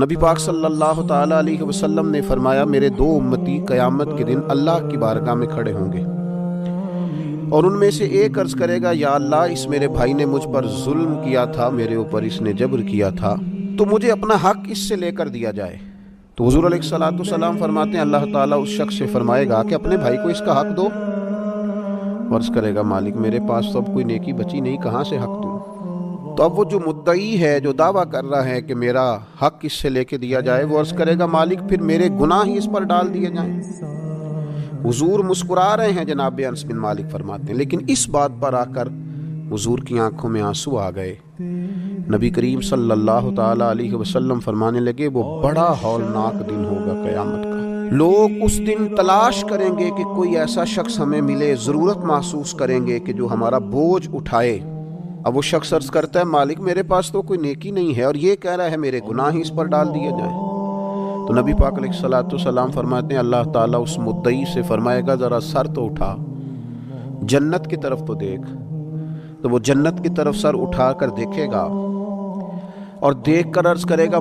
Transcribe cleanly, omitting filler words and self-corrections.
نبی پاک صلی اللہ تعالیٰ علیہ وسلم نے فرمایا میرے دو امتی قیامت کے دن اللہ کی بارگاہ میں کھڑے ہوں گے اور ان میں سے ایک عرض کرے گا یا اللہ اس میرے بھائی نے مجھ پر ظلم کیا تھا، میرے اوپر اس نے جبر کیا تھا، تو مجھے اپنا حق اس سے لے کر دیا جائے۔ تو حضور علیہ الصلوۃ والسلام فرماتے ہیں اللہ تعالیٰ اس شخص سے فرمائے گا کہ اپنے بھائی کو اس کا حق دو۔ عرض کرے گا مالک میرے پاس تو اب کوئی نیکی بچی نہیں، کہاں سے حق دوں؟ تو اب وہ جو مدعی ہے، جو دعویٰ کر رہا ہے کہ میرا حق اس سے لے کے دیا جائے، وہ عرض کرے گا مالک پھر میرے گناہ ہی اس پر ڈال دیے جائیں۔ حضور مسکرا رہے ہیں، جناب انس بن مالک فرماتے ہیں، لیکن اس بات پر آ کر حضور کی آنکھوں میں آنسو آ گئے۔ نبی کریم صلی اللہ تعالیٰ علیہ وسلم فرمانے لگے وہ بڑا ہولناک دن ہوگا قیامت کا۔ لوگ اس دن تلاش کریں گے کہ کوئی ایسا شخص ہمیں ملے، ضرورت محسوس کریں گے کہ جو ہمارا بوجھ اٹھائے۔ اب وہ شخص عرض کرتا ہے مالک میرے پاس تو کوئی نیکی نہیں ہے اور یہ کہہ رہا ہے میرے گناہ ہی اس پر ڈال دیے جائیں۔ تو نبی پاک علیہ الصلوۃ والسلام فرماتے ہیں اللہ تعالیٰ اس مدعی سے فرمائے گا ذرا سر تو اٹھا، جنت کی طرف تو دیکھ۔ تو وہ جنت کی طرف سر اٹھا کر دیکھے گا اور دیکھ کر عرض کرے گا